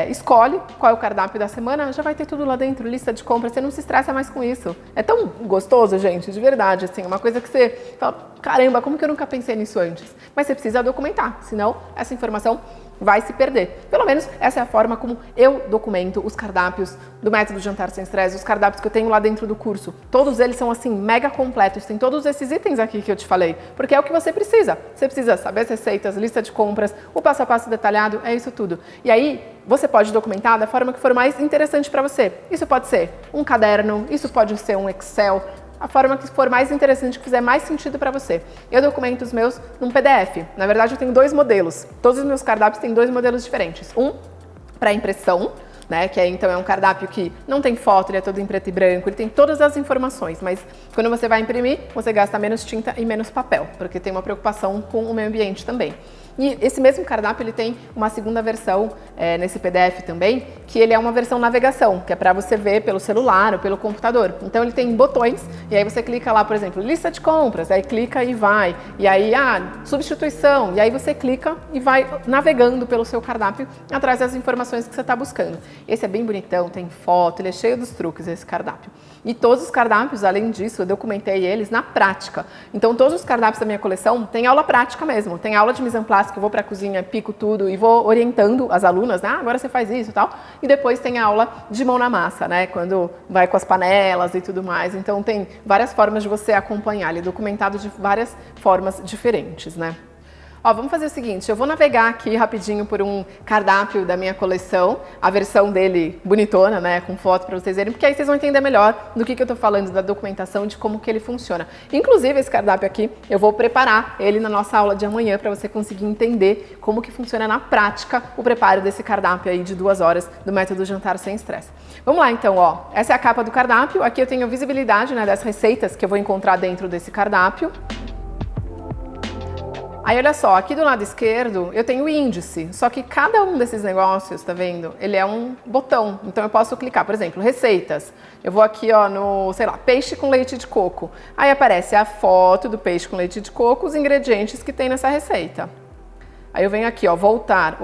escolhe qual é o cardápio da semana, já vai ter tudo lá dentro, lista de compras, você não se estressa mais com isso. É tão gostoso, gente, de verdade, assim, uma coisa que você fala, caramba, como que eu nunca pensei nisso antes? Mas você precisa documentar, senão essa informação vai se perder. Pelo menos essa é a forma como eu documento os cardápios do Método Jantar Sem Estresse, os cardápios que eu tenho lá dentro do curso. Todos eles são assim, mega completos, tem todos esses itens aqui que eu te falei, porque é o que você precisa. Você precisa saber as receitas, lista de compras, o passo a passo detalhado, é isso tudo. E aí, você pode documentar da forma que for mais interessante para você. Isso pode ser um caderno, isso pode ser um Excel, a forma que for mais interessante, que fizer mais sentido para você. Eu documento os meus num PDF. Na verdade, eu tenho 2 modelos. Todos os meus cardápios têm 2 modelos diferentes. Um para impressão, né? Que aí, então é um cardápio que não tem foto, ele é todo em preto e branco, ele tem todas as informações, mas quando você vai imprimir, você gasta menos tinta e menos papel, porque tem uma preocupação com o meio ambiente também. E esse mesmo cardápio, ele tem uma segunda versão nesse PDF também, que ele é uma versão navegação, que é para você ver pelo celular ou pelo computador. Então ele tem botões, e aí você clica lá, por exemplo, lista de compras, aí clica e vai. E aí, substituição, e aí você clica e vai navegando pelo seu cardápio atrás das informações que você está buscando. Esse é bem bonitão, tem foto, ele é cheio dos truques, esse cardápio. E todos os cardápios, além disso, eu documentei eles na prática. Então todos os cardápios da minha coleção tem aula prática mesmo, tem aula de mise en place, que eu vou para a cozinha, pico tudo e vou orientando as alunas, né? Agora você faz isso e tal. E depois tem a aula de mão na massa, né? Quando vai com as panelas e tudo mais. Então tem várias formas de você acompanhar, ele é documentado de várias formas diferentes, né? Ó, vamos fazer o seguinte, eu vou navegar aqui rapidinho por um cardápio da minha coleção, a versão dele bonitona, né, com foto para vocês verem, porque aí vocês vão entender melhor do que eu tô falando, da documentação, de como que ele funciona. Inclusive, esse cardápio aqui, eu vou preparar ele na nossa aula de amanhã para você conseguir entender como que funciona na prática o preparo desse cardápio aí de 2 horas do Método Jantar Sem Estresse. Vamos lá então, ó, essa é a capa do cardápio, aqui eu tenho visibilidade, né, das receitas que eu vou encontrar dentro desse cardápio. Aí olha só, aqui do lado esquerdo eu tenho o índice, só que cada um desses negócios, tá vendo? Ele é um botão, então eu posso clicar, por exemplo, receitas. Eu vou aqui, ó, no, sei lá, peixe com leite de coco. Aí aparece a foto do peixe com leite de coco, os ingredientes que tem nessa receita. Aí eu venho aqui, ó, voltar,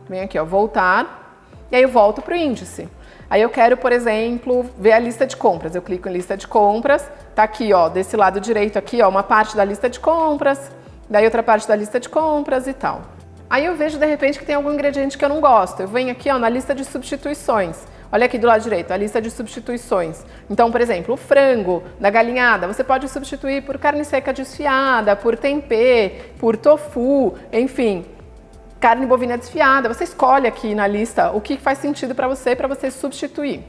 venho aqui, ó, voltar, e aí eu volto pro índice. Aí eu quero, por exemplo, ver a lista de compras. Eu clico em lista de compras, tá aqui, ó, desse lado direito aqui, ó, uma parte da lista de compras, daí outra parte da lista de compras e tal. Aí eu vejo de repente que tem algum ingrediente que eu não gosto. Eu venho aqui, ó, na lista de substituições. Olha aqui do lado direito, a lista de substituições. Então, por exemplo, o frango da galinhada, você pode substituir por carne seca desfiada, por tempê, por tofu, enfim, carne bovina desfiada. Você escolhe aqui na lista o que faz sentido para você substituir.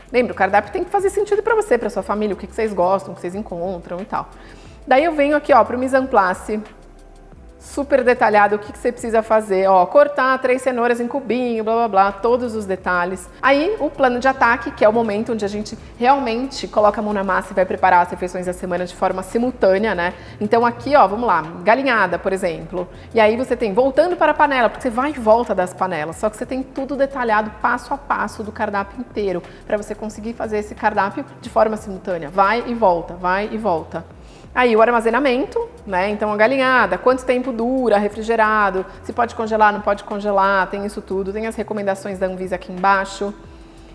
Lembra, o cardápio tem que fazer sentido para você, para sua família, o que vocês gostam, o que vocês encontram e tal. Daí eu venho aqui, ó, para o mise en place, super detalhado o que você precisa fazer, ó, cortar 3 cenouras em cubinho, blá blá blá, todos os detalhes. Aí o plano de ataque, que é o momento onde a gente realmente coloca a mão na massa e vai preparar as refeições da semana de forma simultânea, né? Então aqui, ó, vamos lá, galinhada, por exemplo. E aí você tem voltando para a panela, porque você vai e volta das panelas, só que você tem tudo detalhado passo a passo do cardápio inteiro, para você conseguir fazer esse cardápio de forma simultânea. Vai e volta, vai e volta. Aí o armazenamento, né? Então a galinhada, quanto tempo dura, refrigerado, se pode congelar, não pode congelar, tem isso tudo, tem as recomendações da Anvisa aqui embaixo.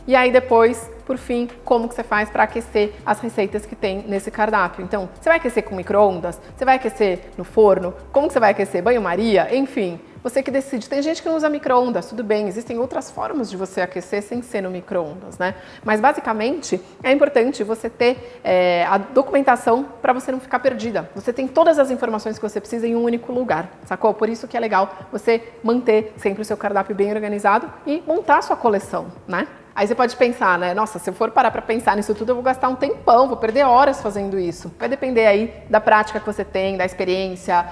E aí depois, por fim, como que você faz para aquecer as receitas que tem nesse cardápio. Então, você vai aquecer com micro-ondas? Você vai aquecer no forno? Como que você vai aquecer? Banho-maria? Enfim, você que decide. Tem gente que não usa micro-ondas, tudo bem, existem outras formas de você aquecer sem ser no micro-ondas, né? Mas basicamente, é importante você ter a documentação para você não ficar perdida. Você tem todas as informações que você precisa em um único lugar, sacou? Por isso que é legal você manter sempre o seu cardápio bem organizado e montar a sua coleção, né? Aí você pode pensar, né? Nossa, se eu for parar para pensar nisso tudo, eu vou gastar um tempão, vou perder horas fazendo isso. Vai depender aí da prática que você tem, da experiência,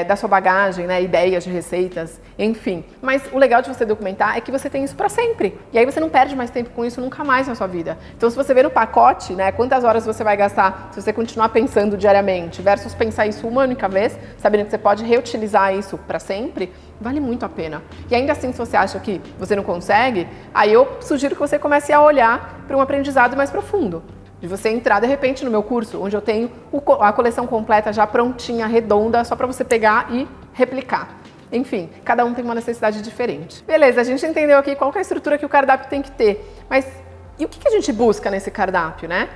da sua bagagem, né? Ideias de receitas, enfim. Mas o legal de você documentar é que você tem isso para sempre. E aí você não perde mais tempo com isso nunca mais na sua vida. Então, se você vê no pacote, né? Quantas horas você vai gastar se você continuar pensando diariamente, versus pensar isso uma única vez, sabendo que você pode reutilizar isso para sempre, vale muito a pena. E ainda assim, se você acha que você não consegue, aí eu sugiro que você comece a olhar para um aprendizado mais profundo. De você entrar, de repente, no meu curso, onde eu tenho a coleção completa já prontinha, redonda, só para você pegar e replicar. Enfim, cada um tem uma necessidade diferente. Beleza, a gente entendeu aqui qual que é a estrutura que o cardápio tem que ter. Mas e o que a gente busca nesse cardápio, né?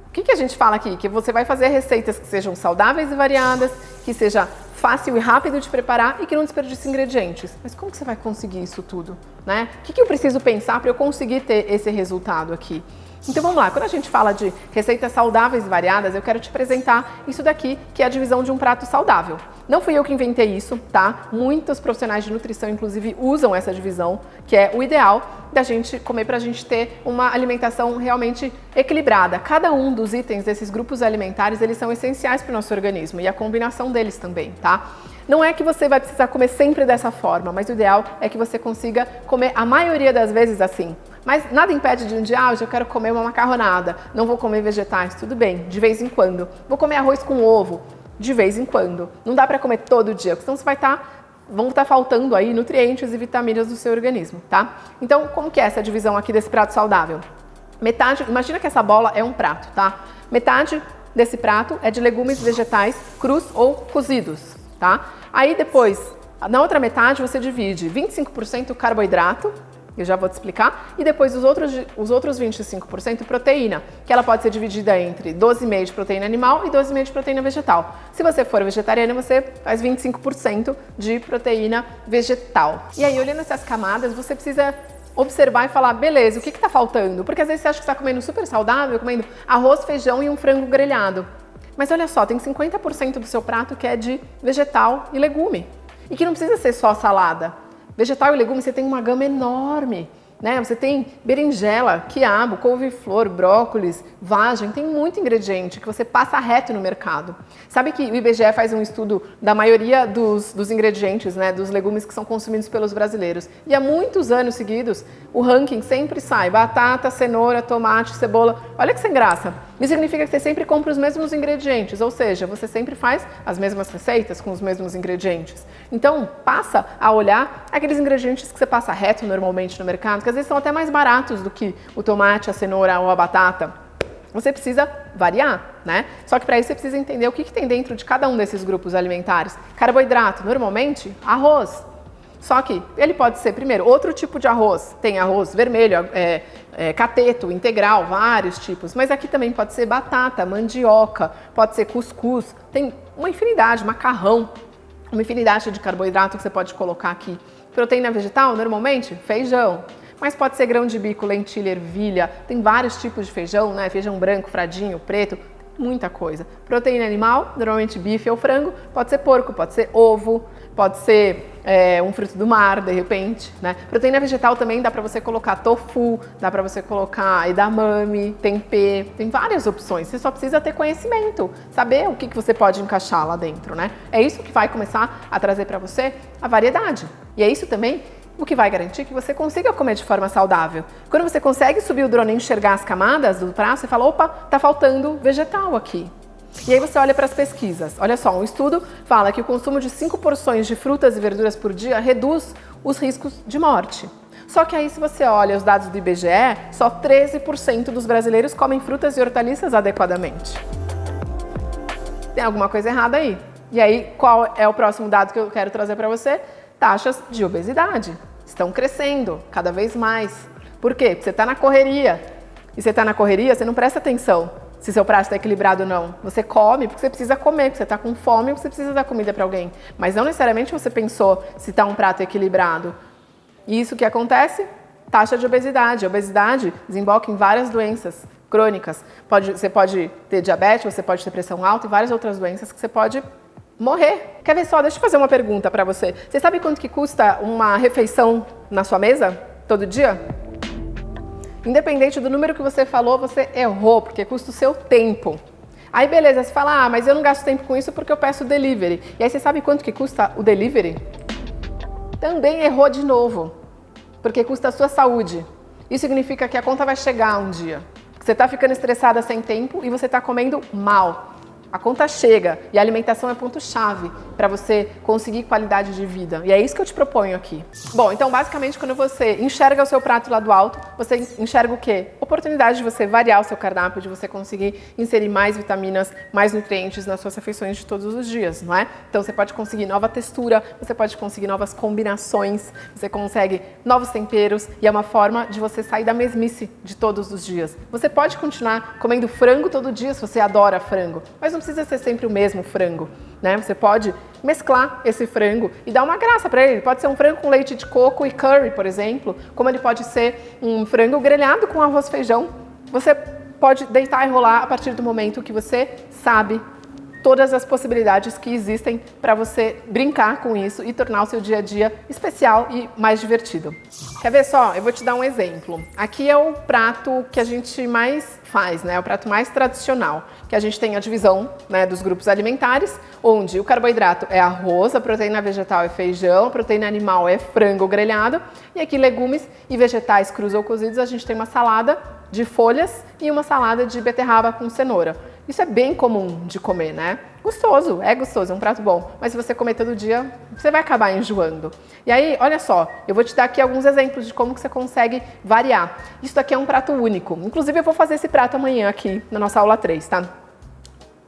O que a gente fala aqui? Que você vai fazer receitas que sejam saudáveis e variadas, que seja fácil e rápido de preparar e que não desperdice ingredientes. Mas como que você vai conseguir isso tudo, né? O que eu preciso pensar para eu conseguir ter esse resultado aqui? Então vamos lá, quando a gente fala de receitas saudáveis e variadas, eu quero te apresentar isso daqui, que é a divisão de um prato saudável. Não fui eu que inventei isso, tá? Muitos profissionais de nutrição, inclusive, usam essa divisão, que é o ideal da gente comer para a gente ter uma alimentação realmente equilibrada. Cada um dos itens desses grupos alimentares, eles são essenciais para o nosso organismo e a combinação deles também, tá? Não é que você vai precisar comer sempre dessa forma, mas o ideal é que você consiga comer a maioria das vezes assim. Mas nada impede de um dia, hoje eu quero comer uma macarronada, não vou comer vegetais, tudo bem, de vez em quando. Vou comer arroz com ovo, de vez em quando. Não dá para comer todo dia, porque senão você vão estar faltando aí nutrientes e vitaminas do seu organismo, tá? Então, como que é essa divisão aqui desse prato saudável? Metade, imagina que essa bola é um prato, tá? Metade desse prato é de legumes vegetais crus ou cozidos, tá? Aí depois, na outra metade você divide 25% carboidrato, eu já vou te explicar, e depois os outros 25% proteína, que ela pode ser dividida entre 12,5% de proteína animal e 12,5% de proteína vegetal. Se você for vegetariano, você faz 25% de proteína vegetal. E aí, olhando essas camadas, você precisa observar e falar, beleza, o que está faltando? Porque às vezes você acha que está comendo super saudável, comendo arroz, feijão e um frango grelhado. Mas olha só, tem 50% do seu prato que é de vegetal e legume. E que não precisa ser só salada. Vegetal e legume, você tem uma gama enorme, né? Você tem berinjela, quiabo, couve-flor, brócolis, vagem, tem muito ingrediente que você passa reto no mercado. Sabe que o IBGE faz um estudo da maioria dos ingredientes, né, dos legumes que são consumidos pelos brasileiros. E há muitos anos seguidos, o ranking sempre sai batata, cenoura, tomate, cebola. Olha que sem graça. Isso significa que você sempre compra os mesmos ingredientes, ou seja, você sempre faz as mesmas receitas com os mesmos ingredientes. Então, passa a olhar aqueles ingredientes que você passa reto normalmente no mercado, que às vezes são até mais baratos do que o tomate, a cenoura ou a batata. Você precisa variar, né? Só que para isso você precisa entender o que tem dentro de cada um desses grupos alimentares. Carboidrato, normalmente, arroz. Só que ele pode ser, primeiro, outro tipo de arroz. Tem arroz vermelho, cateto, integral, vários tipos. Mas aqui também pode ser batata, mandioca, pode ser cuscuz. Tem uma infinidade, macarrão, uma infinidade de carboidrato que você pode colocar aqui. Proteína vegetal, normalmente, feijão. Mas pode ser grão de bico, lentilha, ervilha. Tem vários tipos de feijão, né? Feijão branco, fradinho, preto. Muita coisa. Proteína animal, normalmente bife ou frango. Pode ser porco, pode ser ovo, pode ser um fruto do mar, de repente, né? Proteína vegetal também dá para você colocar tofu, dá para você colocar edamame, tempê, tem várias opções. Você só precisa ter conhecimento, saber o que você pode encaixar lá dentro, né? É isso que vai começar a trazer para você a variedade. E é isso também o que vai garantir que você consiga comer de forma saudável. Quando você consegue subir o drone e enxergar as camadas do prato, você fala, opa, tá faltando vegetal aqui. E aí você olha para as pesquisas. Olha só, um estudo fala que o consumo de 5 porções de frutas e verduras por dia reduz os riscos de morte. Só que aí, se você olha os dados do IBGE, só 13% dos brasileiros comem frutas e hortaliças adequadamente. Tem alguma coisa errada aí. E aí, qual é o próximo dado que eu quero trazer para você? Taxas de obesidade estão crescendo cada vez mais. Por quê? Porque você está na correria. E você está na correria, você não presta atenção se seu prato está equilibrado ou não. Você come porque você precisa comer, porque você está com fome ou você precisa dar comida para alguém. Mas não necessariamente você pensou se está um prato equilibrado. E isso que acontece? Taxa de obesidade. A obesidade desemboca em várias doenças crônicas. Você pode ter diabetes, você pode ter pressão alta e várias outras doenças que você pode morrer. Quer ver só? Deixa eu fazer uma pergunta para você. Você sabe quanto que custa uma refeição na sua mesa todo dia? Independente do número que você falou, você errou, porque custa o seu tempo. Aí beleza, você fala, mas eu não gasto tempo com isso porque eu peço delivery. E aí você sabe quanto que custa o delivery? Também errou de novo, porque custa a sua saúde. Isso significa que a conta vai chegar um dia. Você está ficando estressada sem tempo e você está comendo mal. A conta chega e a alimentação é ponto-chave para você conseguir qualidade de vida. E é isso que eu te proponho aqui. Bom, então basicamente quando você enxerga o seu prato lá do alto, você enxerga o quê? Oportunidade de você variar o seu cardápio, de você conseguir inserir mais vitaminas, mais nutrientes nas suas refeições de todos os dias, não é? Então você pode conseguir nova textura, você pode conseguir novas combinações, você consegue novos temperos e é uma forma de você sair da mesmice de todos os dias. Você pode continuar comendo frango todo dia se você adora frango, mas não precisa ser sempre o mesmo frango, né? Você pode mesclar esse frango e dar uma graça para ele. Pode ser um frango com leite de coco e curry, por exemplo, como ele pode ser um frango grelhado com arroz e feijão. Você pode deitar e rolar a partir do momento que você sabe todas as possibilidades que existem para você brincar com isso e tornar o seu dia a dia especial e mais divertido. Quer ver só? Eu vou te dar um exemplo. Aqui é o prato que a gente mais faz, né? É o prato mais tradicional, que a gente tem a divisão, né, dos grupos alimentares, onde o carboidrato é arroz, a proteína vegetal é feijão, a proteína animal é frango grelhado, e aqui legumes e vegetais crus ou cozidos, a gente tem uma salada de folhas e uma salada de beterraba com cenoura. Isso é bem comum de comer, né? Gostoso, é um prato bom. Mas se você comer todo dia, você vai acabar enjoando. E aí, olha só, eu vou te dar aqui alguns exemplos de como que você consegue variar. Isso aqui é um prato único. Inclusive, eu vou fazer esse prato amanhã aqui na nossa aula 3, tá?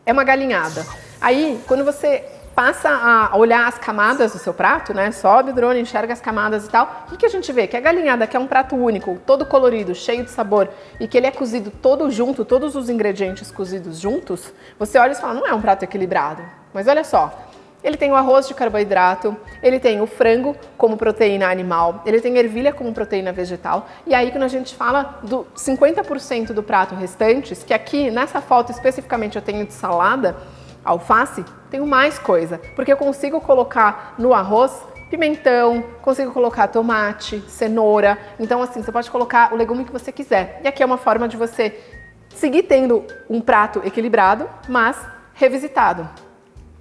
É uma galinhada. Aí, quando você passa a olhar as camadas do seu prato, né? Sobe o drone, enxerga as camadas e tal. O que a gente vê? Que a galinhada, que é um prato único, todo colorido, cheio de sabor, e que ele é cozido todo junto, todos os ingredientes cozidos juntos, você olha e fala, não é um prato equilibrado. Mas olha só, ele tem o arroz de carboidrato, ele tem o frango como proteína animal, ele tem ervilha como proteína vegetal, e aí quando a gente fala do 50% do prato restantes, que aqui nessa foto especificamente eu tenho de salada, alface, tenho mais coisa, porque eu consigo colocar no arroz pimentão, consigo colocar tomate, cenoura, então assim, você pode colocar o legume que você quiser. E aqui é uma forma de você seguir tendo um prato equilibrado, mas revisitado.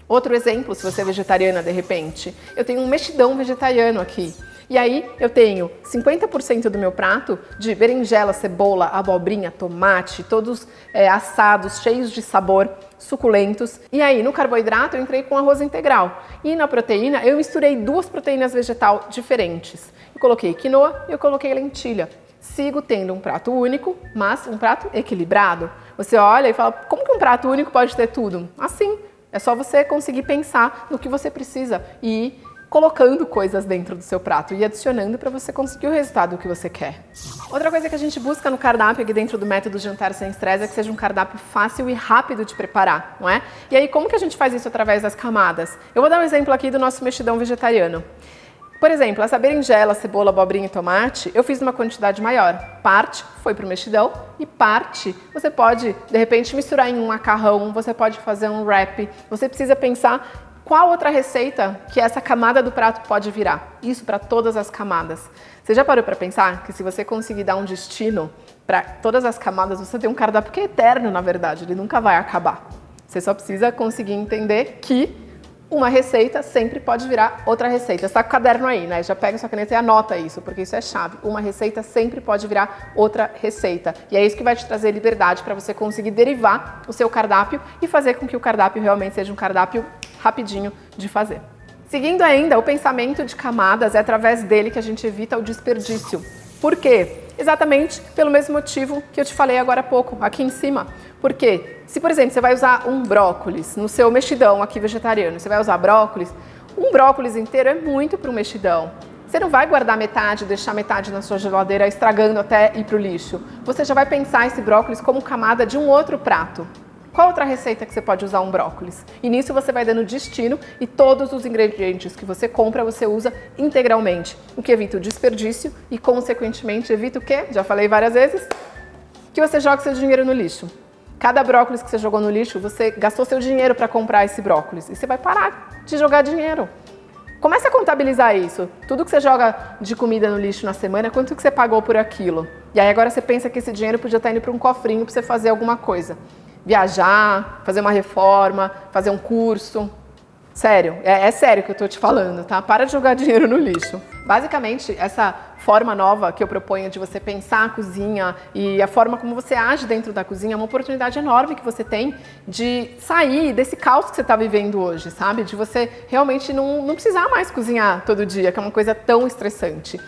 Outro exemplo, se você é vegetariana de repente, eu tenho um mexidão vegetariano aqui. E aí eu tenho 50% do meu prato de berinjela, cebola, abobrinha, tomate, todos assados, cheios de sabor, suculentos. E aí no carboidrato eu entrei com arroz integral. E na proteína eu misturei duas proteínas vegetais diferentes. Eu coloquei quinoa e eu coloquei lentilha. Sigo tendo um prato único, mas um prato equilibrado. Você olha e fala, como que um prato único pode ter tudo? Assim, é só você conseguir pensar no que você precisa e ir colocando coisas dentro do seu prato e adicionando para você conseguir o resultado que você quer. Outra coisa que a gente busca no cardápio aqui dentro do método Jantar Sem Estresse é que seja um cardápio fácil e rápido de preparar, não é? E aí, como que a gente faz isso através das camadas? Eu vou dar um exemplo aqui do nosso mexidão vegetariano. Por exemplo, essa berinjela, cebola, abobrinha e tomate, eu fiz uma quantidade maior. Parte foi para o mexidão e parte você pode, de repente, misturar em um macarrão, você pode fazer um wrap, você precisa pensar qual outra receita que essa camada do prato pode virar? Isso para todas as camadas. Você já parou para pensar que se você conseguir dar um destino para todas as camadas, você tem um cardápio que é eterno, na verdade, ele nunca vai acabar. Você só precisa conseguir entender que uma receita sempre pode virar outra receita. Você está com o caderno aí, né? Já pega sua caneta e anota isso, porque isso é chave. Uma receita sempre pode virar outra receita. E é isso que vai te trazer liberdade para você conseguir derivar o seu cardápio e fazer com que o cardápio realmente seja um cardápio rapidinho de fazer. Seguindo ainda, o pensamento de camadas, é através dele que a gente evita o desperdício. Por quê? Exatamente pelo mesmo motivo que eu te falei agora há pouco, aqui em cima. Porque se, por exemplo, você vai usar um brócolis no seu mexidão aqui vegetariano, você vai usar brócolis, um brócolis inteiro é muito para um mexidão. Você não vai guardar metade, deixar metade na sua geladeira estragando até ir para o lixo. Você já vai pensar esse brócolis como camada de um outro prato. Qual outra receita que você pode usar um brócolis? E nisso você vai dando destino e todos os ingredientes que você compra, você usa integralmente. O que evita o desperdício e, consequentemente, evita o quê? Já falei várias vezes. Que você joga seu dinheiro no lixo. Cada brócolis que você jogou no lixo, você gastou seu dinheiro para comprar esse brócolis. E você vai parar de jogar dinheiro. Comece a contabilizar isso. Tudo que você joga de comida no lixo na semana, quanto que você pagou por aquilo? E aí agora você pensa que esse dinheiro podia estar indo para um cofrinho para você fazer alguma coisa. Viajar, fazer uma reforma, fazer um curso. Sério, é sério que eu tô te falando, tá? Para de jogar dinheiro no lixo. Basicamente, essa forma nova que eu proponho de você pensar a cozinha e a forma como você age dentro da cozinha é uma oportunidade enorme que você tem de sair desse caos que você está vivendo hoje, sabe? De você realmente não precisar mais cozinhar todo dia, que é uma coisa tão estressante.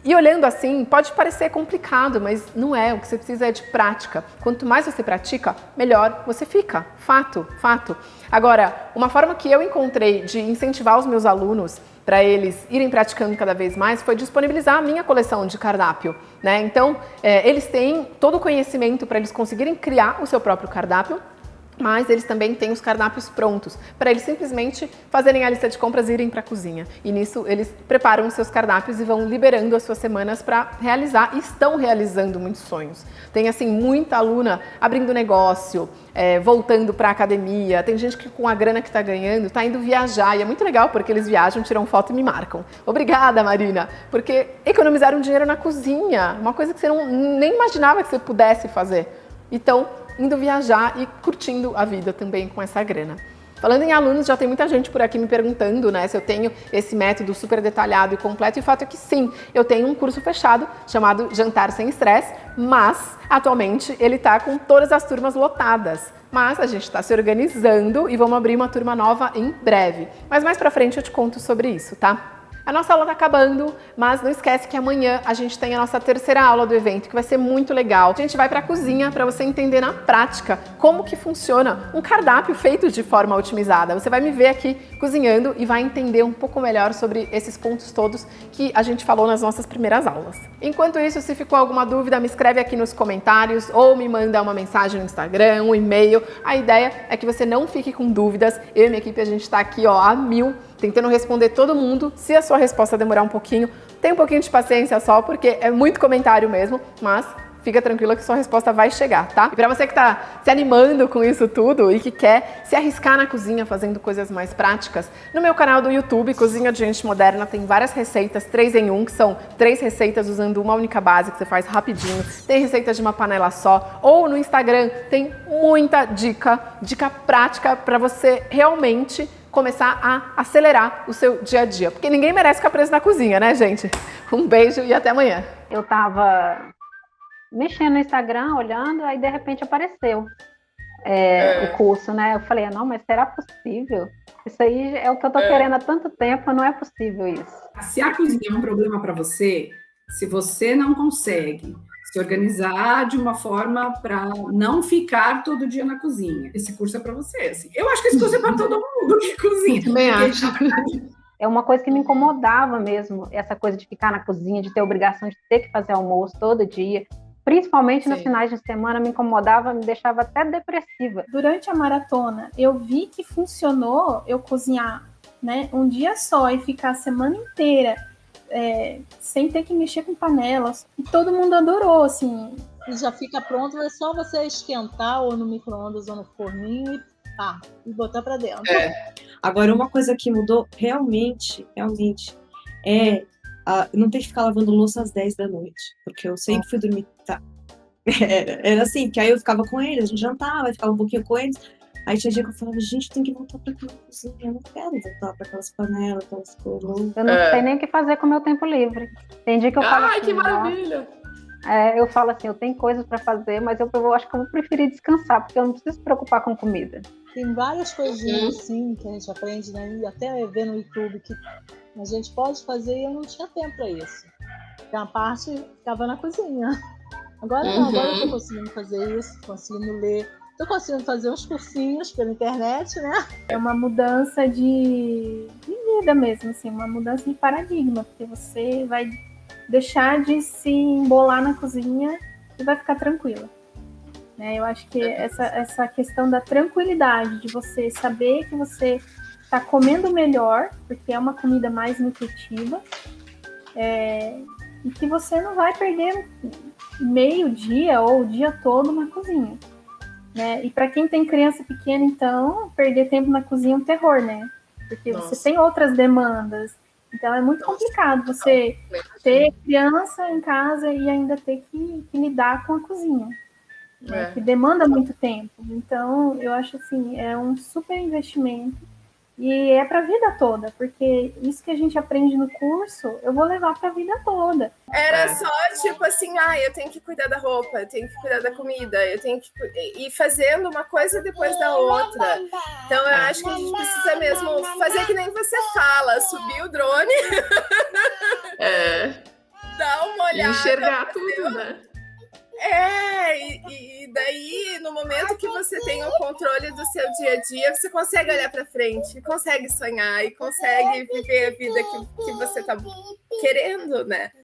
E olhando assim, pode parecer complicado, mas não é. O que você precisa é de prática. Quanto mais você pratica, melhor você fica. Fato, fato. Agora, uma forma que eu encontrei de incentivar os meus alunos para eles irem praticando cada vez mais foi disponibilizar a minha coleção de cardápio, né? Então, eles têm todo o conhecimento para eles conseguirem criar o seu próprio cardápio. mas eles também têm os cardápios prontos, para eles simplesmente fazerem a lista de compras e irem para a cozinha. E nisso eles preparam os seus cardápios e vão liberando as suas semanas para realizar, e estão realizando muitos sonhos. Tem assim muita aluna abrindo negócio, voltando para a academia, tem gente que com a grana que está ganhando está indo viajar, e é muito legal porque eles viajam, tiram foto e me marcam. Obrigada, Marina, porque economizaram dinheiro na cozinha, uma coisa que você nem imaginava que você pudesse fazer. Então, indo viajar e curtindo a vida também com essa grana. Falando em alunos, já tem muita gente por aqui me perguntando, né, se eu tenho esse método super detalhado e completo, e o fato é que sim, eu tenho um curso fechado chamado Jantar Sem Estresse, mas atualmente ele está com todas as turmas lotadas. Mas a gente está se organizando e vamos abrir uma turma nova em breve. Mas mais pra frente eu te conto sobre isso, tá? A nossa aula está acabando, mas não esquece que amanhã a gente tem a nossa terceira aula do evento, que vai ser muito legal. A gente vai para a cozinha para você entender na prática como que funciona um cardápio feito de forma otimizada. Você vai me ver aqui cozinhando e vai entender um pouco melhor sobre esses pontos todos que a gente falou nas nossas primeiras aulas. Enquanto isso, se ficou alguma dúvida, me escreve aqui nos comentários ou me manda uma mensagem no Instagram, um e-mail. A ideia é que você não fique com dúvidas. Eu e minha equipe, a gente está aqui a 1000, tentando responder todo mundo. Se a sua resposta demorar um pouquinho, tem um pouquinho de paciência só, porque é muito comentário mesmo, mas fica tranquila que sua resposta vai chegar, tá? E para você que tá se animando com isso tudo e que quer se arriscar na cozinha fazendo coisas mais práticas, no meu canal do YouTube, Cozinha de Gente Moderna, tem várias receitas, 3 em 1, que são 3 receitas usando uma única base que você faz rapidinho. Tem receitas de uma panela só, ou no Instagram tem muita dica prática para você realmente começar a acelerar o seu dia a dia, porque ninguém merece ficar preso na cozinha, né, gente? Um beijo e até amanhã. Eu tava mexendo no Instagram, olhando, aí de repente apareceu o curso, né? Eu falei, não, mas será possível? Isso aí é o que eu tô querendo há tanto tempo, não é possível isso. Se a cozinha é um problema para você, se você não consegue se organizar de uma forma para não ficar todo dia na cozinha, esse curso é para você. Assim. Eu acho que esse curso é para todo mundo que cozinha. Também acho. É uma coisa que me incomodava mesmo, essa coisa de ficar na cozinha, de ter a obrigação de ter que fazer almoço todo dia. Principalmente nos finais de semana, me incomodava, me deixava até depressiva. Durante a maratona, eu vi que funcionou eu cozinhar, né, um dia só e ficar a semana inteira sem ter que mexer com panelas. E todo mundo adorou, assim. E já fica pronto, é só você esquentar ou no micro-ondas ou no forninho e botar para dentro. Agora, uma coisa que mudou realmente é não ter que ficar lavando louça às 10 da noite, porque eu sempre fui dormir, era assim, porque aí eu ficava com eles, a gente jantava, eu ficava um pouquinho com eles, aí tinha dia que eu falava, gente, tem que voltar pra aquela cozinha, eu não quero voltar pra aquelas panelas, aquelas coisas. Eu não sei nem o que fazer com o meu tempo livre. Tem dia que eu falo assim, que maravilha! Eu falo assim, eu tenho coisas para fazer, mas eu acho que eu vou preferir descansar, porque eu não preciso se preocupar com comida. Tem várias coisinhas assim que a gente aprende, né? E até ver no YouTube que a gente pode fazer e eu não tinha tempo para isso. Porque uma parte ficava na cozinha. Agora não, agora eu tô conseguindo fazer isso, conseguindo ler. Tô conseguindo fazer uns cursinhos pela internet, né? É uma mudança de vida mesmo, assim, uma mudança de paradigma, porque você vai deixar de se embolar na cozinha e vai ficar tranquila. Né? Eu acho que essa questão da tranquilidade, de você saber que você está comendo melhor, porque é uma comida mais nutritiva, e que você não vai perder meio dia ou o dia todo na cozinha. Né? E para quem tem criança pequena, então, perder tempo na cozinha é um terror, né? Porque você tem outras demandas. Então é muito complicado você ter criança em casa e ainda ter que lidar com a cozinha, né, que demanda muito tempo. Então eu acho assim, é um super investimento e é para a vida toda, porque isso que a gente aprende no curso, eu vou levar para a vida toda. Era só tipo assim, eu tenho que cuidar da roupa, eu tenho que cuidar da comida, eu tenho que ir fazendo uma coisa depois da outra. Então eu acho que a gente precisa mesmo fazer que nem você fala, subir o drone, dar uma olhada, e enxergar tudo, né? E daí, no momento que você tem o controle do seu dia a dia, você consegue olhar para frente, consegue sonhar e consegue viver a vida que você tá querendo, né?